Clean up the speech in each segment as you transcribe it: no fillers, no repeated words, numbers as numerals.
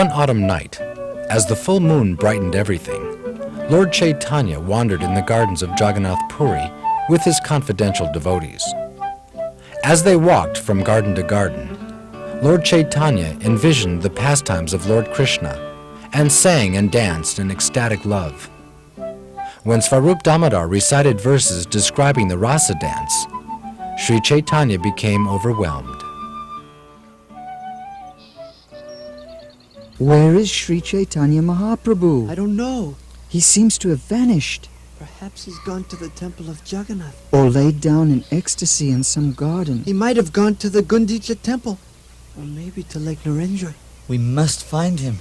One autumn night, as the full moon brightened everything, Lord Caitanya wandered in the gardens of Jagannath Puri with his confidential devotees. As they walked from garden to garden, Lord Caitanya envisioned the pastimes of Lord Krishna and sang and danced in ecstatic love. When Svarup Damodar recited verses describing the rasa dance, Sri Caitanya became overwhelmed. Where is Sri Caitanya Mahaprabhu? I don't know. He seems to have vanished. Perhaps he's gone to the temple of Jagannath. Or laid down in ecstasy in some garden. He might have gone to the Gundicha temple. Or maybe to Lake Narendra. We must find him.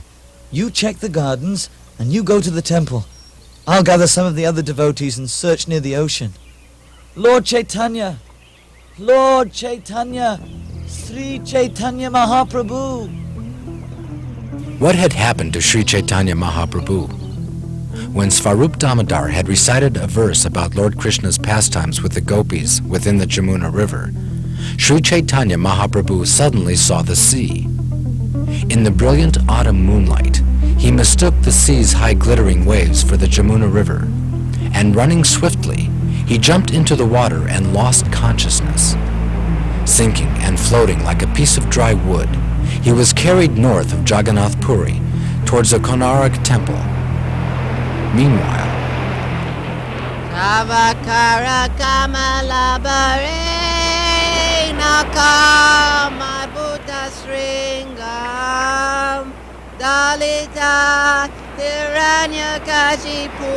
You check the gardens, and you go to the temple. I'll gather some of the other devotees and search near the ocean. Lord Caitanya! Lord Caitanya! Sri Caitanya Mahaprabhu! What had happened to Sri Caitanya Mahaprabhu? When Svarup Damodar had recited a verse about Lord Krishna's pastimes with the gopis within the Jamuna River, Sri Caitanya Mahaprabhu suddenly saw the sea. In the brilliant autumn moonlight, he mistook the sea's high glittering waves for the Jamuna River, and running swiftly, he jumped into the water and lost consciousness. Sinking and floating like a piece of dry wood, he was carried north of Jagannath Puri towards the Konark temple. Meanwhile, Savakara Kamalabare Nakama Buddha Sringam Dalita Hiranyakashipu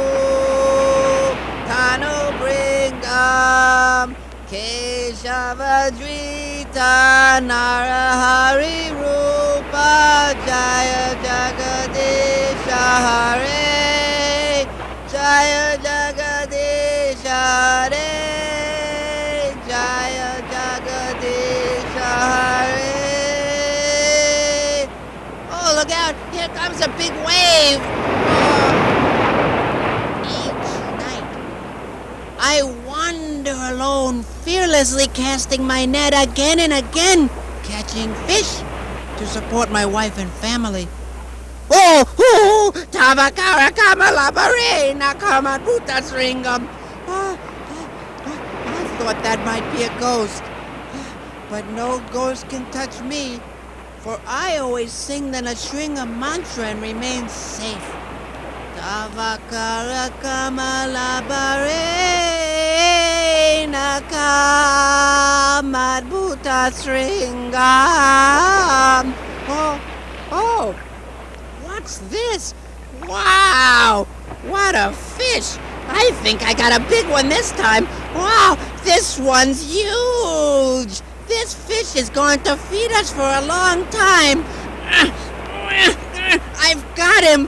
Tanu Bringam Keshavadrita Narahari Rupa Jaya Jagadisha Hare Jaya Jagadisha Hare Jaya Jagadisha Hare. Oh, look out! Here comes a big wave! Each night, I wander alone, fearlessly casting my net again and again, catching fish to support my wife and family. Oh, Tavakara Kamalabare Nakama Putasringam. I thought that might be a ghost. But no ghost can touch me, for I always sing the Nashringa mantra and remain safe. Tavakara Kamalabare Nakama Putasringam. Oh. What's this? Wow! What a fish! I think I got a big one this time. Wow! This one's huge! This fish is going to feed us for a long time. I've got him!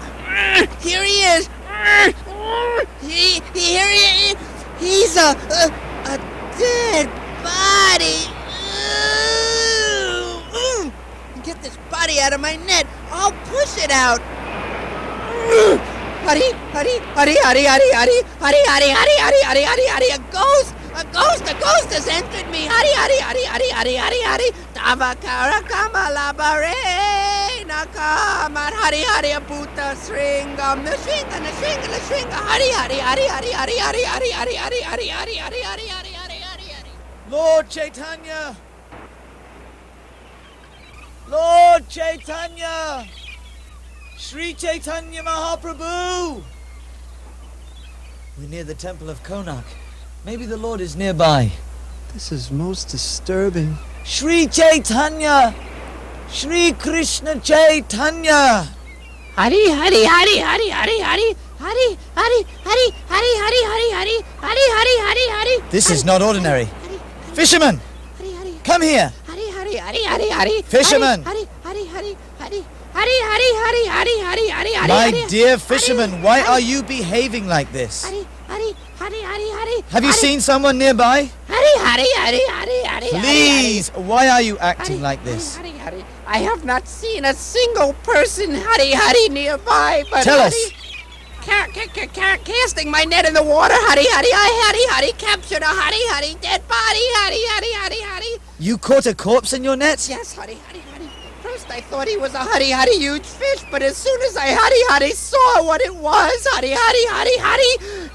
Here he is! Here he is! He's a dead body! Get this body out of my net! I'll push it out! Hari, Hari, Hari, Hari, Hari, Hari, Hari, Hari, Hari, Hari, Hari, Hari, Hari, a ghost has entered me! Hari, Hari, Hari, Hari, Hari, Hari, Hari, Tavakara Kamalabare Nakamat Hari, Hari, Aputa Sringam, Nashinga, Hari, Hari, Hari, Hari, Hari, Hari, Hari, Hari, Hari, Hari, Hari, Hari, Hari, Hari, Hari, Hari. Lord Caitanya! Lord Caitanya! Sri Caitanya Mahaprabhu! We're near the temple of Konark. Maybe the Lord is nearby. This is most disturbing. Sri Caitanya! Sri Krishna Caitanya! Hari, Hari, Hari, Hari, Hari, Hari, Hari, Hari, Hari, Hari, Hari, Hari, Hari, Hari, Hari, Hari, Hari. This is not ordinary. Fisherman! Come here! Hari, Hari, Hari, Hari, Hari. Fisherman! Hari, Hari, Hari, Hari. Hari, Hari, Hari, Hari, Hari, Hari, Hari. My dear fisherman, why are you behaving like this? Hari, Hari, Hari, Hari, Hari. Have you seen someone nearby? Hari, Hari, Hari, Hari, Hari. Please, why are you acting like this? Hari, Hari. I have not seen a single person, Hari, Hari, nearby, but Tell us. Casting my net in the water, Hari, Hari, Hari, captured a Hari, Hari, dead body, Hari, Hari, Hari, Hari. You caught a corpse in your net? Yes, Hari, Hari, Hari. First first I thought he was a Hari huge fish, but as soon as I Hari saw what it was, Hari,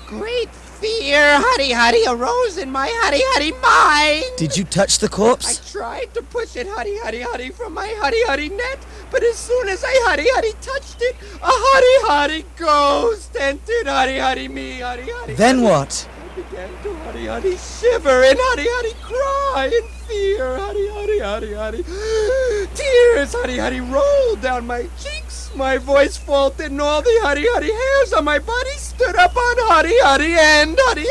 great fear, Hari arose in my Hari mind. Did you touch the I corpse? tried to push it Hari from my Hari net, but as soon as I Hari touched it, a Hari ghost entered Hari me, Hari. Then what? I began to Hari shiver and Hari cry in fear, Hari. Tears, Hari rolled down my cheeks. My voice faltered and all the Hari hairs on my body stood up on Hari and Hari.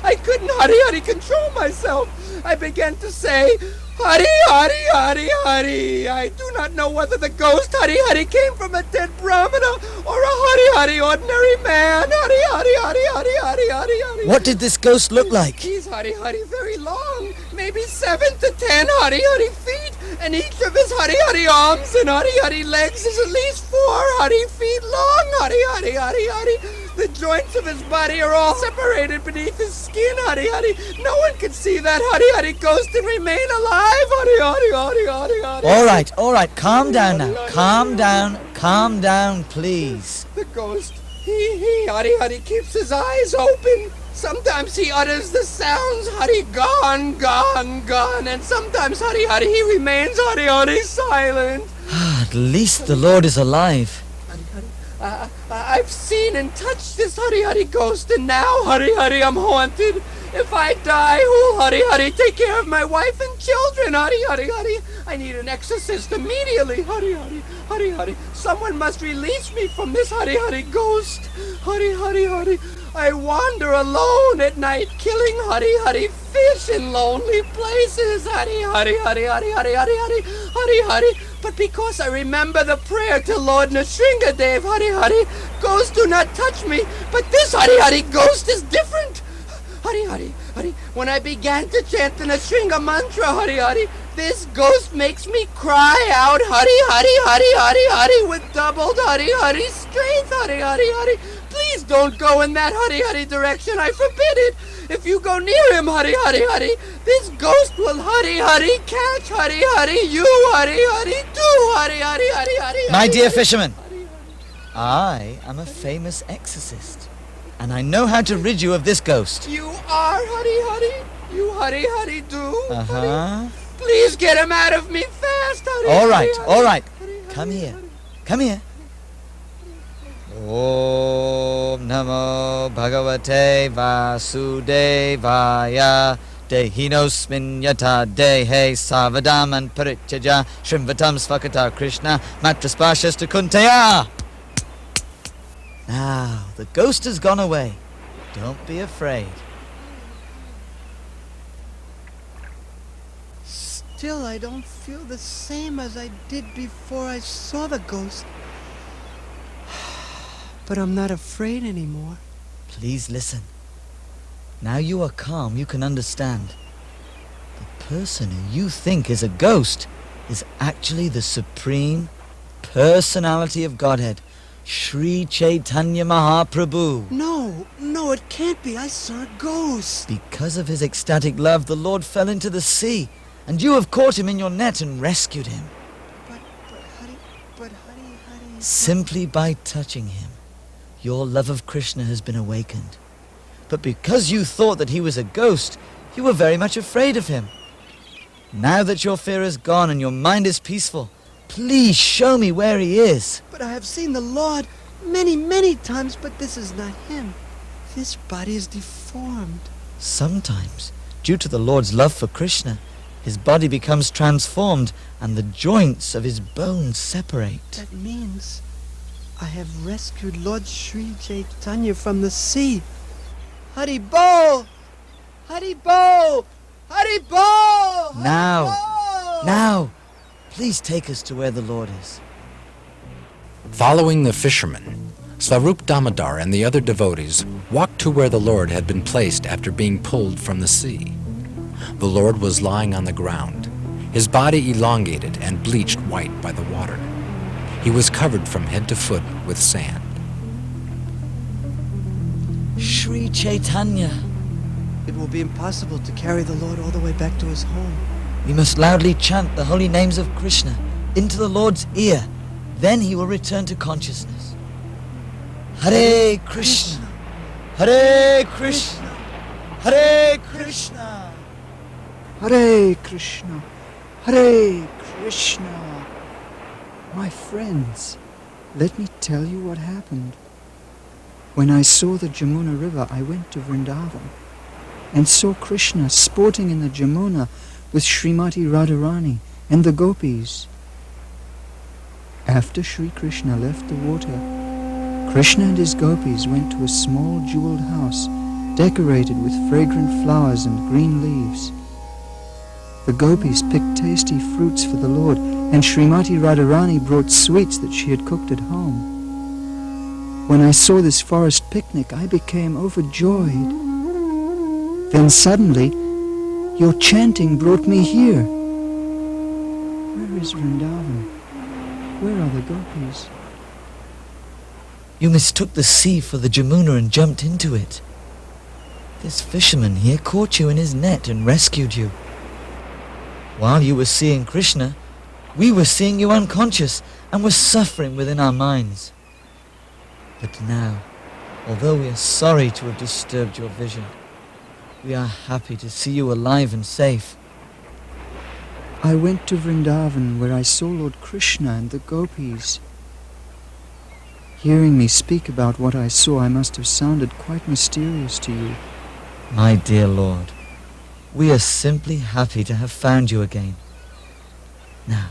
I couldn't Hari control myself. I began to say, Hari. I do not know whether the ghost Hari came from a dead Brahmana or a Hari ordinary man. Hari. What did this ghost look like? He's Hari very long, maybe 7 to 10 Hari feet, and each of his Hari arms and Hari legs is at least 4 Hari feet long. Hari. The joints of his body are all separated beneath his skin, Hari. No one can see that Hari ghost and remain alive, Hari. All right, calm down now. Calm down, please. The ghost, he Hari keeps his eyes open. Sometimes he utters the sounds, Hari, gone, and sometimes Hari, he remains Hari silent. At least the Lord is alive. I've seen and touched this Hari ghost, and now Hari, I'm haunted. If I die, who'll Hari take care of my wife and children? Hari. I need an exorcist immediately. Hari. Someone must release me from this Hari ghost. Hari. I wander alone at night, killing Hari fish in lonely places. Hari. But because I remember the prayer to Lord Nrsingadev, Hari, ghosts do not touch me. But this Hari ghost is different. Hari. When I began to chant the Nrsinga mantra, Hari, this ghost makes me cry out, Hari, with doubled Hari strength, Hari. Please don't go in that Hari direction. I forbid it. If you go near him, Hari, this ghost will Hari catch Hari, you Hari, do Hari. My dear fisherman, I am a famous exorcist, and I know how to rid you of this ghost. You are Hari. You Hari do. Uh-huh. Please get him out of me fast, Hari. All right. Come here. Om Namo Bhagavate Vasudevaya Dehinosmin Yata Dehe Savadaman Parityaja Shrimvatam Svakata Krishna Matraspashasta Kuntaya. Now, the ghost has gone away. Don't be afraid. Still, I don't feel the same as I did before I saw the ghost. But I'm not afraid anymore. Please listen. Now you are calm, you can understand. The person who you think is a ghost is actually the Supreme Personality of Godhead, Sri Caitanya Mahaprabhu. No, it can't be. I saw a ghost. Because of his ecstatic love, the Lord fell into the sea, and you have caught him in your net and rescued him. Hari. Simply by touching him, your love of Krishna has been awakened. But because you thought that he was a ghost, you were very much afraid of him. Now that your fear is gone and your mind is peaceful, please show me where he is. But I have seen the Lord many times, but this is not him. This body is deformed. Sometimes, due to the Lord's love for Krishna, his body becomes transformed and the joints of his bones separate. That means I have rescued Lord Sri Caitanya from the sea. Haribo! Now, please take us to where the Lord is. Following the fisherman, Swarup Damodar and the other devotees walked to where the Lord had been placed after being pulled from the sea. The Lord was lying on the ground, his body elongated and bleached white by the water. He was covered from head to foot with sand. Sri Caitanya, It will be impossible to carry the Lord all the way back to his home. we must loudly chant the holy names of Krishna into the Lord's ear. Then he will return to consciousness. Hare Krishna, Hare Krishna, Hare Krishna. Hare Krishna, Hare Krishna. My friends, let me tell you what happened. When I saw the Jamuna River, I went to Vrindavan and saw Krishna sporting in the Jamuna with Srimati Radharani and the gopis. After Sri Krishna left the water, Krishna and his gopis went to a small jeweled house decorated with fragrant flowers and green leaves. The gopis picked tasty fruits for the Lord, and Srimati Radharani brought sweets that she had cooked at home. When I saw this forest picnic, I became overjoyed. Then suddenly, your chanting brought me here. Where is Vrindavan? Where are the gopis? You mistook the sea for the Jamuna and jumped into it. This fisherman here caught you in his net and rescued you. While you were seeing Krishna, we were seeing you unconscious and were suffering within our minds. But now, although we are sorry to have disturbed your vision, we are happy to see you alive and safe. I went to Vrindavan where I saw Lord Krishna and the gopis. Hearing me speak about what I saw, I must have sounded quite mysterious to you. My dear Lord, we are simply happy to have found you again. Now,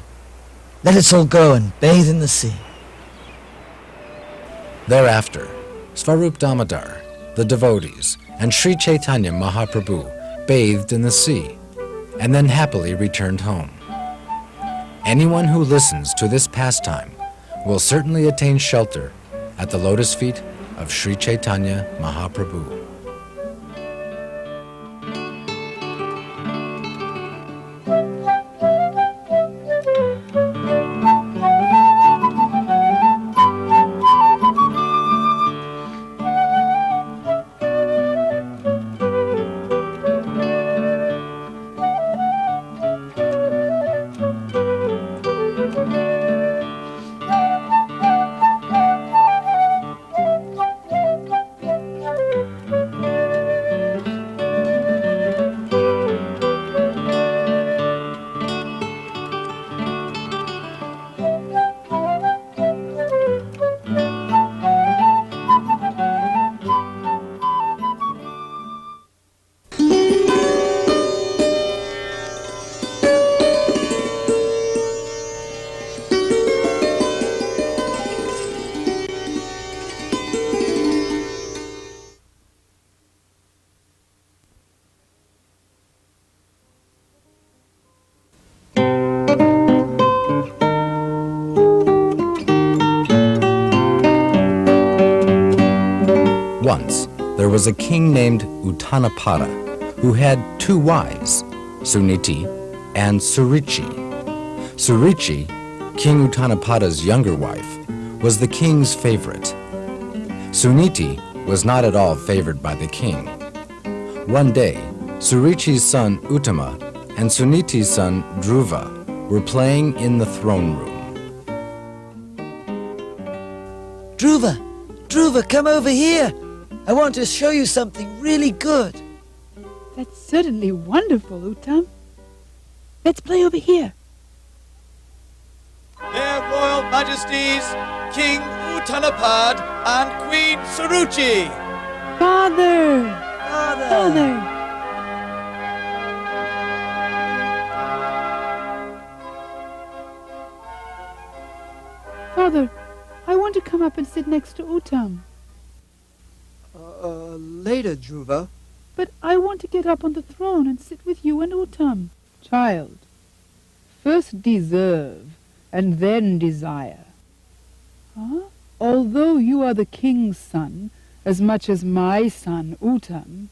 let us all go and bathe in the sea. Thereafter, Svarup Damodar, the devotees, and Sri Caitanya Mahaprabhu bathed in the sea, and then happily returned home. Anyone who listens to this pastime will certainly attain shelter at the lotus feet of Sri Caitanya Mahaprabhu. Once, there was a king named Uttanapada who had two wives, Suniti and Surichi. Surichi, King Uttanapada's younger wife, was the king's favorite. Suniti was not at all favored by the king. One day, Surichi's son Uttama and Suniti's son Dhruva were playing in the throne room. Dhruva, come over here. I want to show you something really good. That's certainly wonderful, Uttam. Let's play over here. Their Royal Majesties, King Uttanapad and Queen Suruchi. Father! Father, I want to come up and sit next to Uttam. Later, Dhruva. But I want to get up on the throne and sit with you and Uttam. Child, first deserve and then desire. Huh? Although you are the king's son, as much as my son Uttam,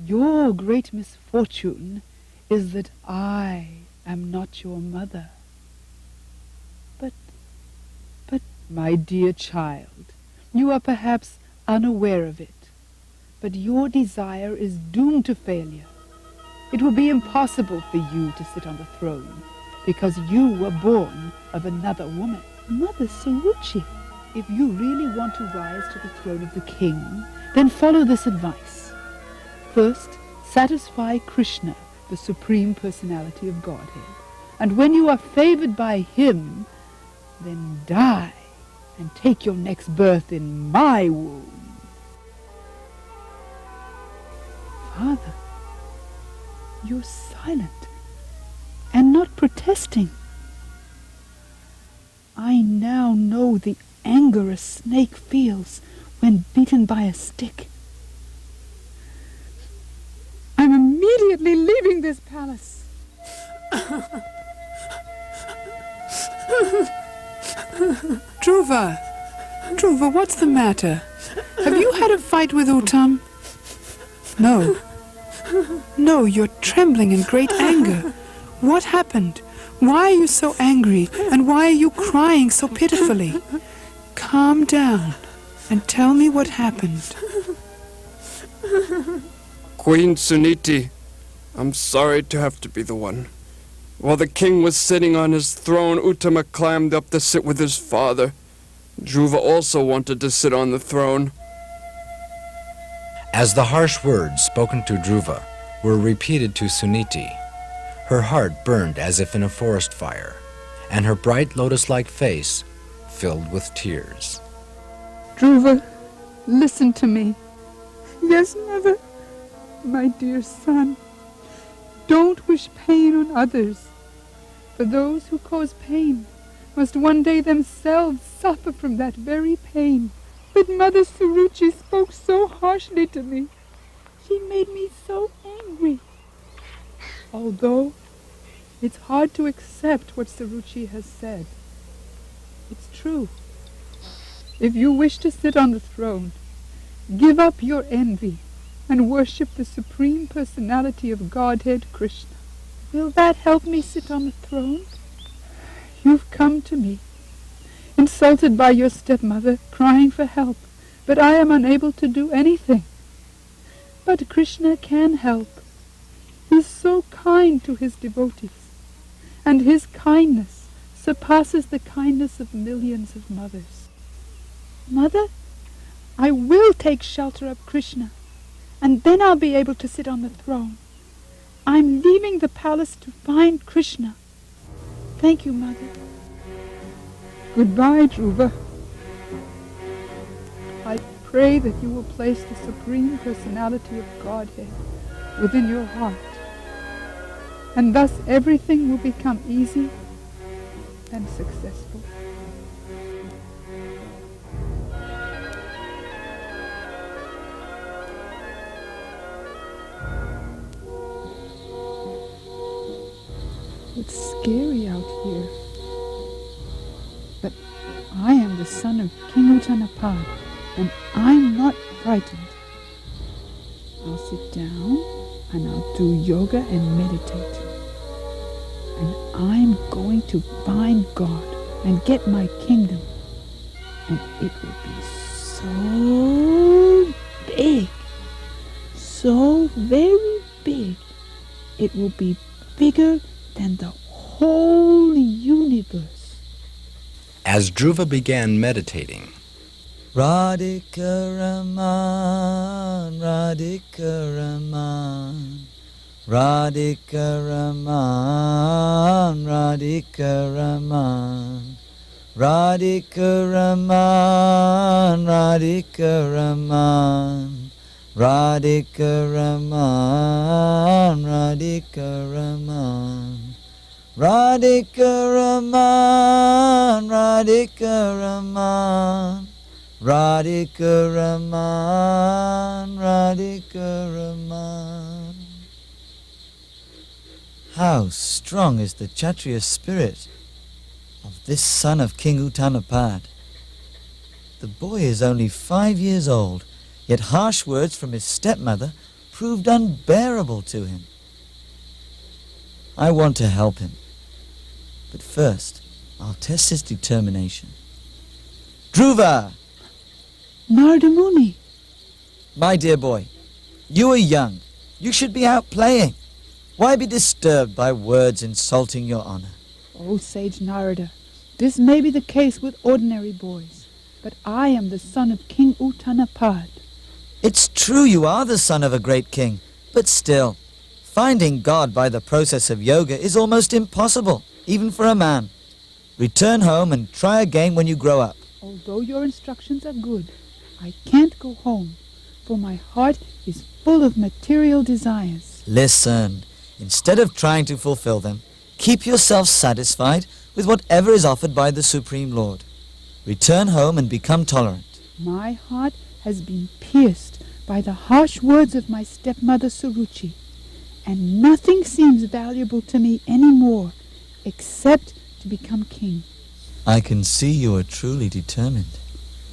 your great misfortune is that I am not your mother. But, my dear child, you are perhaps unaware of it, but your desire is doomed to failure. It will be impossible for you to sit on the throne, because you were born of another woman. Mother Suruchi, if you really want to rise to the throne of the king, then follow this advice. First, satisfy Krishna, the Supreme Personality of Godhead. And when you are favored by him, then die and take your next birth in my womb. Father, you're silent and not protesting. I now know the anger a snake feels when beaten by a stick. I'm immediately leaving this palace. Dhruva, what's the matter? Have you had a fight with Uttam? No, you're trembling in great anger. What happened? Why are you so angry? And why are you crying so pitifully? Calm down and tell me what happened. Queen Suniti, I'm sorry to have to be the one. While the king was sitting on his throne, Uttama climbed up to sit with his father. Dhruva also wanted to sit on the throne. As the harsh words spoken to Dhruva were repeated to Suniti, her heart burned as if in a forest fire, and her bright lotus-like face filled with tears. Dhruva, listen to me. Yes, Mother. My dear son, don't wish pain on others, for those who cause pain must one day themselves suffer from that very pain. But Mother Suruchi spoke so harshly to me. She made me so angry. Although it's hard to accept what Suruchi has said, it's true. If you wish to sit on the throne, give up your envy and worship the Supreme Personality of Godhead, Krishna. Will that help me sit on the throne? You've come to me, insulted by your stepmother, crying for help, but I am unable to do anything. But Krishna can help. He's so kind to his devotees, and his kindness surpasses the kindness of millions of mothers. Mother, I will take shelter of Krishna, and then I'll be able to sit on the throne. I'm leaving the palace to find Krishna. Thank you, Mother. Goodbye, Dhruva. I pray that you will place the Supreme Personality of Godhead within your heart, and thus everything will become easy and successful. It's scary out here, but I am the son of King Uttanapad, and I'm not frightened. I'll sit down and I'll do yoga and meditate. And I'm going to find God and get my kingdom. And it will be so big, so very big. It will be bigger than the whole universe. As Dhruva began meditating, Radhika Raman, Radhika Raman, Radhika Raman, Radhika Raman, Radhika Raman, Radhika Raman, Radhika Raman, Radhika Raman, Radhika Raman, Radhika Raman, Radhika Raman, Radhika Raman. How strong is the Kshatriya spirit of this son of King Uttanapad. The boy is only 5 years old, yet harsh words from his stepmother proved unbearable to him. I want to help him, but first I'll test his determination. Dhruva! Narada Muni. My dear boy, you are young. You should be out playing. Why be disturbed by words insulting your honor? O sage Narada, this may be the case with ordinary boys, but I am the son of King Uttanapad. It's true you are the son of a great king, but still, finding God by the process of yoga is almost impossible, even for a man. Return home and try again when you grow up. Although your instructions are good, I can't go home, for my heart is full of material desires. Listen, instead of trying to fulfill them, keep yourself satisfied with whatever is offered by the Supreme Lord. Return home and become tolerant. My heart has been pierced by the harsh words of my stepmother Suruchi, and nothing seems valuable to me anymore except to become king. I can see you are truly determined.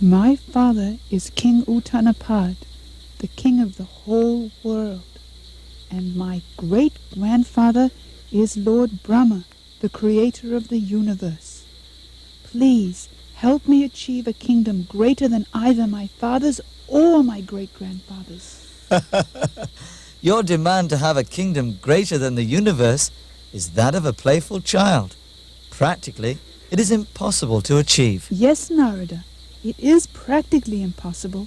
My father is King Uttanapad, the king of the whole world, and my great-grandfather is Lord Brahma, the creator of the universe. Please help me achieve a kingdom greater than either my father's or my great-grandfather's. Your demand to have a kingdom greater than the universe is that of a playful child. Practically, it is impossible to achieve. Yes, Narada, it is practically impossible,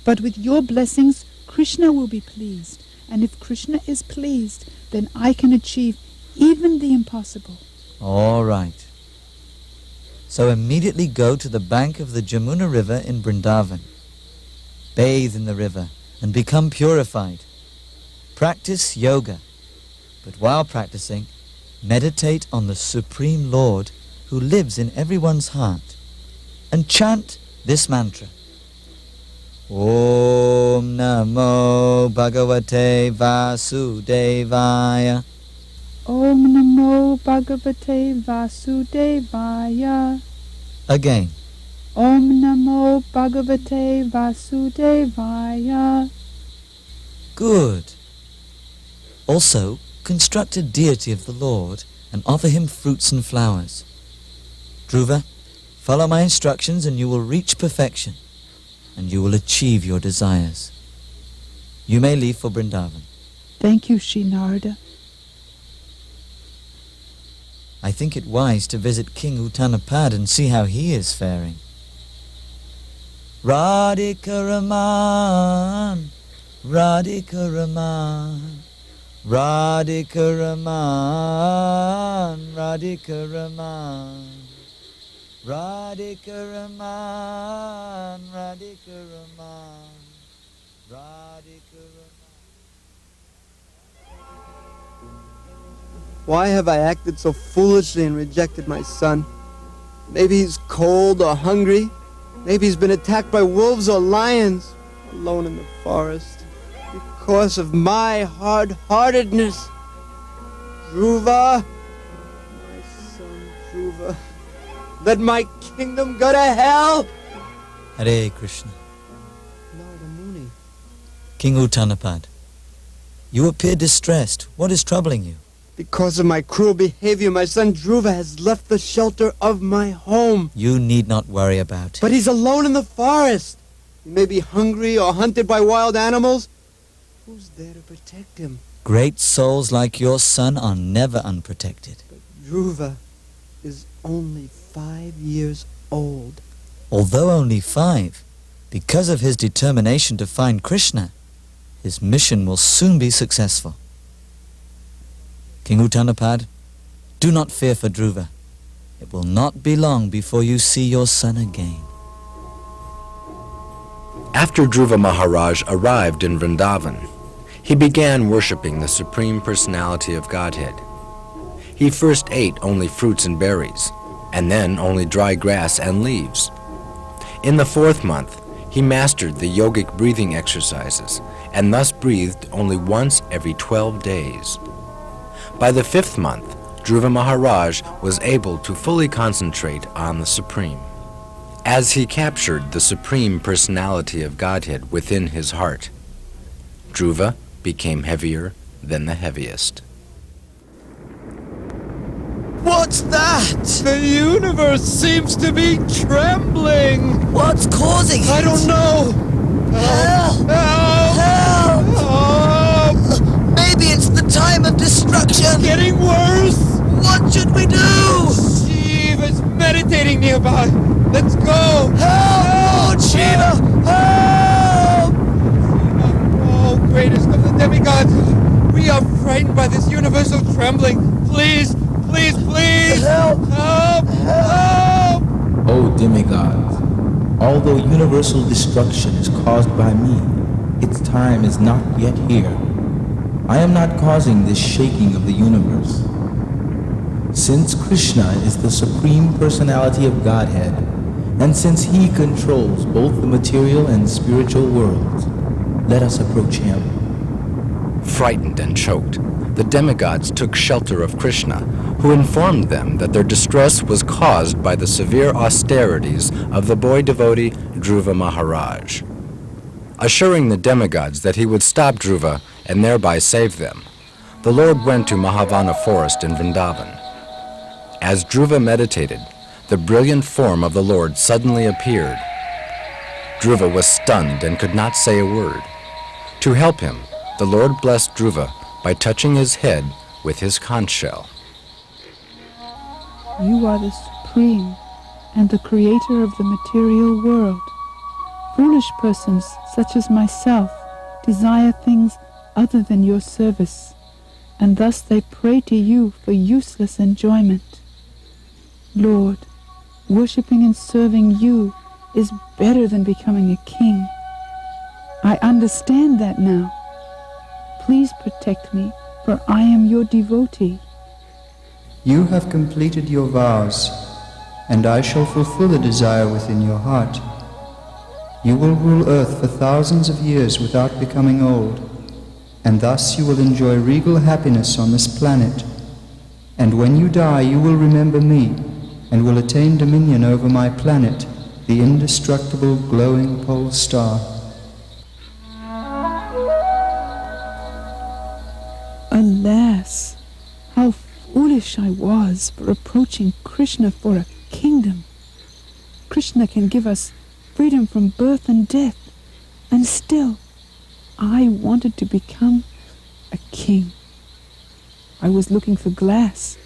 but with your blessings, Krishna will be pleased, and if Krishna is pleased, then I can achieve even the impossible. All right. So immediately go to the bank of the Jamuna River in Vrindavan. Bathe in the river and become purified. Practice yoga, but while practicing, meditate on the Supreme Lord who lives in everyone's heart, and chant this mantra. Om Namo Bhagavate Vasudevaya. Om Namo Bhagavate Vasudevaya. Again. Om Namo Bhagavate Vasudevaya. Good. Also, construct a deity of the Lord and offer him fruits and flowers. Dhruva, follow my instructions and you will reach perfection, and you will achieve your desires. You may leave for Vrindavan. Thank you, Sri Narada. I think it wise to visit King Uttanapad and see how he is faring. Radhika Raman, Radhika Raman, Radhika Raman, Radhika Raman, Radhika Raman, Radhika Raman, Radhika Raman. Why have I acted so foolishly and rejected my son? Maybe he's cold or hungry. Maybe he's been attacked by wolves or lions, alone in the forest. Because of my hard-heartedness. Dhruva, my son Dhruva, let my kingdom go to hell. Hare Krishna. Narada Muni. King Uttanapad, you appear distressed. What is troubling you? Because of my cruel behavior, my son Dhruva has left the shelter of my home. You need not worry about it. But he's alone in the forest. He may be hungry or hunted by wild animals. Who's there to protect him? Great souls like your son are never unprotected. But Dhruva is only 5 years old. Although only 5, because of his determination to find Krishna, his mission will soon be successful. King Uttanapad, do not fear for Dhruva. It will not be long before you see your son again. After Dhruva Maharaj arrived in Vrindavan, he began worshipping the Supreme Personality of Godhead. He first ate only fruits and berries, and then only dry grass and leaves. In the 4th month, he mastered the yogic breathing exercises, and thus breathed only once every 12 days. By the 5th month, Dhruva Maharaj was able to fully concentrate on the Supreme. As he captured the Supreme Personality of Godhead within his heart, Dhruva became heavier than the heaviest. What's that? The universe seems to be trembling. What's causing it? I don't know. Help! Help! Help! Maybe it's the time of destruction. Getting worse. What should we do? waiting nearby. Let's go! Help! Lord Shiva! Help! Oh, greatest of the demigods! We are frightened by this universal trembling. Please, please, please! Help! Help! Help! O demigods, although universal destruction is caused by me, its time is not yet here. I am not causing this shaking of the universe. Since Krishna is the Supreme Personality of Godhead, and since He controls both the material and spiritual worlds, let us approach Him. Frightened and choked, the demigods took shelter of Krishna, who informed them that their distress was caused by the severe austerities of the boy devotee Dhruva Maharaj. Assuring the demigods that he would stop Dhruva and thereby save them, the Lord went to Mahavana forest in Vrindavan. As Dhruva meditated, the brilliant form of the Lord suddenly appeared. Dhruva was stunned and could not say a word. To help him, the Lord blessed Dhruva by touching his head with his conch shell. You are the Supreme and the Creator of the material world. Foolish persons such as myself desire things other than your service, and thus they pray to you for useless enjoyment. Lord, worshipping and serving you is better than becoming a king. I understand that now. Please protect me, for I am your devotee. You have completed your vows, and I shall fulfill the desire within your heart. You will rule earth for thousands of years without becoming old, and thus you will enjoy regal happiness on this planet. And when you die, you will remember me, and will attain dominion over my planet, the indestructible glowing pole star. Alas, how foolish I was for approaching Krishna for a kingdom. Krishna can give us freedom from birth and death, and still I wanted to become a king. I was looking for glass,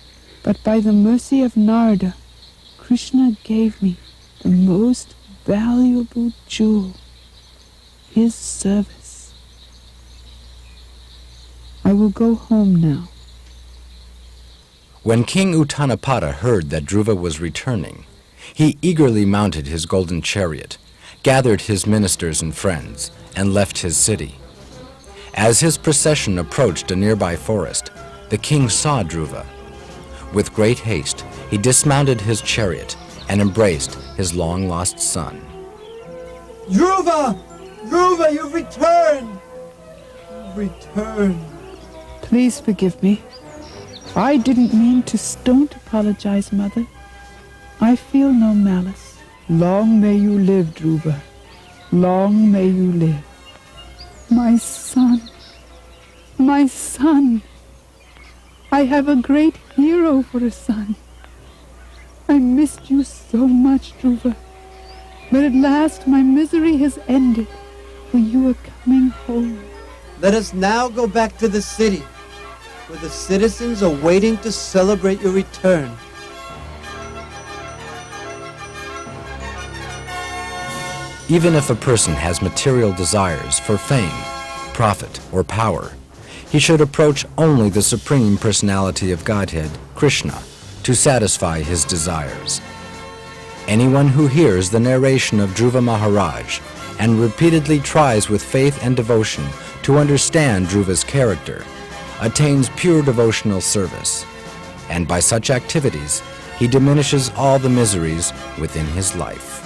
but by the mercy of Narada, Krishna gave me the most valuable jewel, his service. I will go home now. When King Uttanapada heard that Dhruva was returning, he eagerly mounted his golden chariot, gathered his ministers and friends, and left his city. As his procession approached a nearby forest, the king saw Dhruva. With great haste, he dismounted his chariot and embraced his long-lost son. Dhruva! Dhruva, you've returned! You've returned. Please forgive me. I didn't mean to. Don't apologize, Mother. I feel no malice. Long may you live, Dhruva. Long may you live. My son. My son. I have a great hero for a son. I missed you so much, Dhruva. But at last my misery has ended, for you are coming home. Let us now go back to the city, where the citizens are waiting to celebrate your return. Even if a person has material desires for fame, profit, or power, he should approach only the Supreme Personality of Godhead, Krishna, to satisfy his desires. Anyone who hears the narration of Dhruva Maharaj and repeatedly tries with faith and devotion to understand Dhruva's character attains pure devotional service, and by such activities he diminishes all the miseries within his life.